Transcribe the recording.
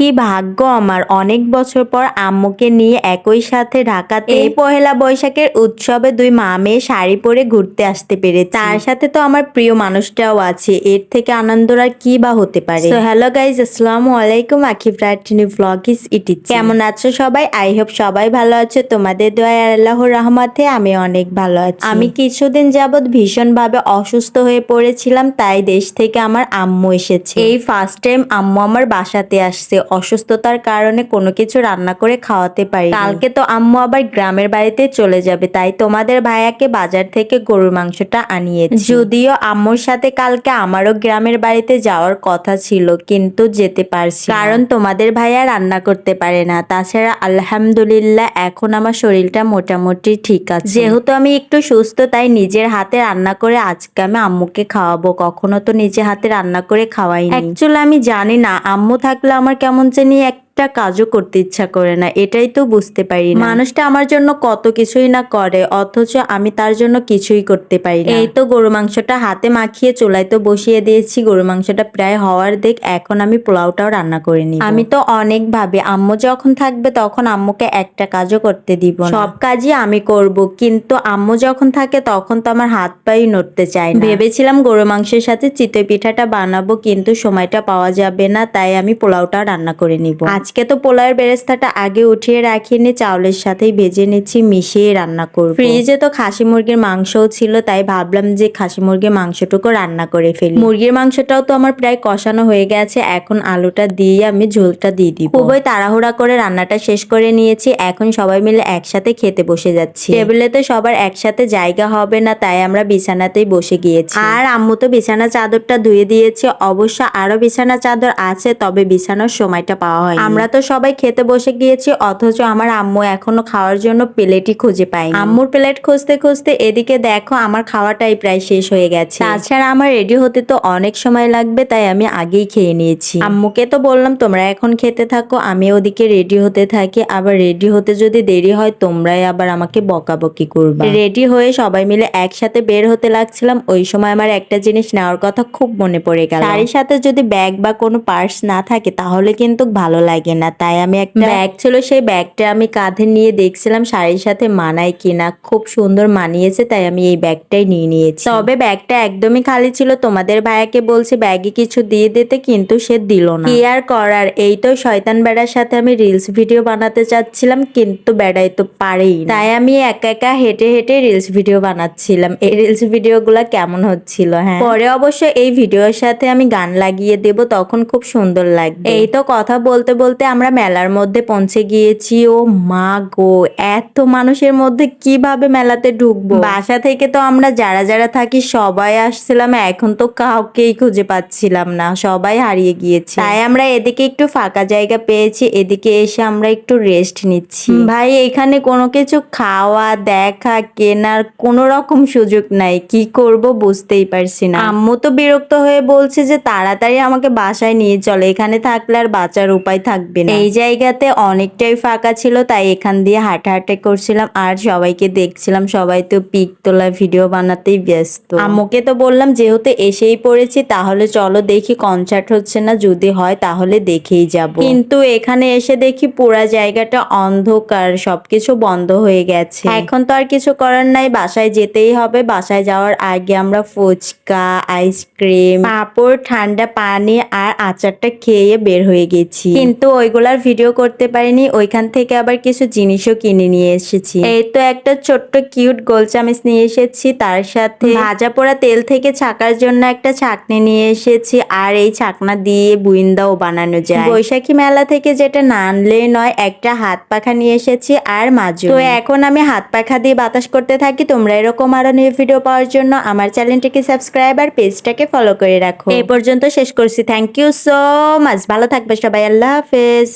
কি ভাগ্য আমার, অনেক বছর পর আম্মুকে নিয়ে একই সাথে ঢাকাতে এই পহেলা বৈশাখের উৎসবে দুই মা মেয়ে শাড়ি পরে ঘুরতে আসতে পেরেছি। তার সাথে তো আমার প্রিয় মানুষটাও আছে, এর থেকে আনন্দর আর কি বা হতে পারে। সো হ্যালো গাইজ, আসসালামু আলাইকুম। আকিব রাইটিনি ব্লগিস ইটিচি। কেমন আছো সবাই? আই হোপ সবাই ভালো আছো। তোমাদের দোয়ায় আর আল্লাহর রহমতে আমি অনেক ভালো আছি। আমি কিছুদিন যাবত ভীষণ ভাবে অসুস্থ হয়ে পড়েছিলাম, তাই দেশ থেকে আমার আম্মু এসেছে। এই ফার্স্ট টাইম আম্মু আমার বাসাতে আসছে। অসুস্থতার কারণে কোনো কিছু রান্না করে খাওয়াতে পারি। কালকে তো আম্মু আবার গ্রামের বাড়িতে চলে যাবে, তাই তোমাদের ভাইয়াকে বাজার থেকে গরুর মাংসটা আনিয়েছি। যদিও আম্মুর সাথে কালকে আমারও গ্রামের বাড়িতে যাওয়ার কথা ছিল, কিন্তু যেতে পারছি কারণ তোমাদের ভাইয়া রান্না করতে পারে না। তাছাড়া আলহামদুলিল্লাহ এখন আমার শরীরটা মোটামুটি ঠিক আছে। যেহেতু আমি একটু সুস্থ, তাই নিজের হাতে রান্না করে আজকে আমি আম্মুকে খাওয়াবো। কখনো তো নিজে হাতে রান্না করে খাওয়াইনি। অ্যাকচুয়ালি আমি জানি না, আম্মু থাকলে আমার কেমন জানি একটা কাজও করতে ইচ্ছা করে না, এটাই তো বুঝতে পারি না। মানুষটা আমার জন্য কত কিছুই না করে, অথচ আমি তার জন্য কিছুই করতে পারি না। এই তো গরু মাংসটা হাতে মাখিয়ে চুলায় তো বসিয়ে দিয়েছি। গরু মাংসটা প্রায় হওয়ার দিক, এখন আমি পোলাওটাও রান্না করে নিব। আমি তো অনেক ভাবে আম্মু যখন থাকবে তখন আম্মুকে একটা কাজও করতে দিব না, সব কাজই আমি করব। কিন্তু আম্মু যখন থাকে তখন তো আমার হাত পাই নড়তে চায় না। ভেবেছিলাম গরু মাংসের সাথে চিতই পিঠাটা বানাবো, কিন্তু সময়টা পাওয়া যাবে না, তাই আমি পোলাওটা রান্না করে নিব। আজকে তো পোলাওয়ের বেরেস্তাটা আগে উঠিয়ে রাখিনি, চাউলের সাথেই ভেজে নিচ্ছি, মিশিয়ে রান্না করব। ফ্রিজে তো খাসি মুরগির মাংসও ছিল, তাই ভাবলাম যে খাসি মুরগির মাংসটুকু রান্না করে ফেলি। মুরগির মাংসটাও তো আমার প্রায় কষানো হয়ে গেছে, এখন আলুটা দিয়ে আমি ঝোলটা দিয়ে দিব। খুবই তাড়াহুড়া করে রান্নাটা শেষ করে নিয়েছি, এখন সবাই মিলে একসাথে খেতে বসে যাচ্ছি। টেবিলে তো সবার একসাথে জায়গা হবে না, তাই আমরা বিছানাতেই বসে গিয়েছি। আর আম্মু তো বিছানা চাদরটা ধুয়ে দিয়েছে। অবশ্য আরো বিছানা চাদর আছে, তবে বিছানোর সময়টা পাওয়া হয়। আমরা তো সবাই খেতে বসে গিয়েছি, অথচ আমার আম্মু এখনো খাওয়ার জন্য প্লেটই খুঁজে পায়নি। আম্মুর প্লেট খুঁজতে খুঁজতে এদিকে দেখো আমার খাওয়াটাই প্রায় শেষ হয়ে গেছে। তাছাড়া আমার রেডি হতে তো অনেক সময় লাগবে, তাই আমি আগেই খেয়ে নিয়েছি। আম্মুকে তো বললাম তোমরা এখন খেতে থাকো, আমি ওদিকে রেডি হতে থাকি। আবার রেডি হতে যদি দেরি হয় তোমরাই আবার আমাকে বকাবকি করবা। রেডি হয়ে সবাই মিলে একসাথে বের হতে লাগছিলাম, ওই সময় আমার একটা জিনিস নেওয়ার কথা খুব মনে পড়ে গেল। শাড়ির সাথে যদি ব্যাগ বা কোনো পার্স না থাকে তাহলে কিন্তু ভালো লাগে না, তাই আমি একটা ব্যাগ ছিল, সেই ব্যাগটা আমি কাঁধে নিয়ে দেখছিলাম শাড়ির সাথে মানায় কিনা। খুব সুন্দর মানিয়েছে, তাই আমি এই ব্যাগটাই নিয়ে নিয়েছি। তবে ব্যাগটা একদমই খালি ছিল। তোমাদের ভাইয়াকে বলছে ব্যাগে কিছু দিয়ে দিতে, কিন্তু সে দিল না। কি আর করার, এই তো শয়তান বেড়ার সাথে আমি রিলস ভিডিও বানাতে চাচ্ছিলাম, কিন্তু বেড়াই তো পারেই না। তাই আমি একা একা হেঁটে হেঁটে রিলস ভিডিও বানাচ্ছিলাম। এই রিলস ভিডিও গুলা কেমন হচ্ছিল, হ্যাঁ পরে অবশ্য এই ভিডিওর সাথে আমি গান লাগিয়ে দেব, তখন খুব সুন্দর লাগবে। এই তো কথা বলতে বলতে আমরা মেলার মধ্যে পৌঁছে গিয়েছি। ও মা গো, এত মানুষের মধ্যে কিভাবে মেলাতে ঢুকবো? বাসা থেকে তো আমরা যারা যারা থাকি সবাই আসছিলাম, এখন তো কাউকেই খুঁজে পাচ্ছিলাম না, সবাই হারিয়ে গিয়েছে। তাই আমরা এদিকে একটু ফাঁকা জায়গা পেয়েছি, এদিকে এসে আমরা একটু রেস্ট নিচ্ছি। ভাই এখানে কোনো কিছু খাওয়া দেখা কেনার কোনো রকম সুযোগ নাই, কি করব বুঝতেই পারছি না। আম্মু তো বিরক্ত হয়ে বলছে যে তাড়াতাড়ি আমাকে বাসায় নিয়ে চলে, এখানে থাকলে আর বাঁচার উপায় থাকবে না। এই জায়গাতে অনেকটাই ফাঁকা ছিল, তাই এখান দিয়ে হাঁটাহাঁটি করছিলাম আর সবাইকে দেখছিলাম। সবাই তো পিক তোলা ভিডিও বানাতেই ব্যস্ত। আম্মুকে তো বললাম যেহেতু এসেই পড়েছি তাহলে চলো দেখি কনসার্ট হচ্ছে না, যদি হয় তাহলে দেখেই যাব। কিন্তু এখানে এসে দেখি পুরা জায়গাটা অন্ধকার, সবকিছু বন্ধ হয়ে গেছে। এখন তো আর কিছু করার নাই, বাসায় যেতেই হবে। বাসায় যাওয়ার আগে আমরা ফুচকা, আইসক্রিম, পাঁপড়, ঠান্ডা পানি আর আচারটা খেয়ে বের হয়ে গেছি, কিন্তু ওইগুলার ভিডিও করতে পারিনি। ওইখান থেকে আবার কিছু জিনিসও কিনে নিয়ে এসেছি। এই তো একটা ছোট্ট কিউট গোল চামচ নিয়ে এসেছি, তার সাথে ভাজা পোড়া তেল থেকে ছাকার জন্য একটা ছাকনি নিয়ে এসেছি, আর এই ছাকনা দিয়ে বুইন্দাও বানানো যায়। বৈশাখী মেলা থেকে যেটা না আনলেই নয়, একটা হাত পাখা নিয়ে এসেছি আর মাজু। তো এখন আমি হাত পাখা দিয়ে বাতাস করতে থাকি। তোমরা এরকম আরো নিউ ভিডিও পাওয়ার জন্য আমার চ্যানেলটিকে সাবস্ক্রাইব আর পেজটাকে ফলো করে রাখো। এই পর্যন্ত শেষ করছি। Thank you so much. ভালো থাকবে সবাই, আল্লাহ হাফেজ।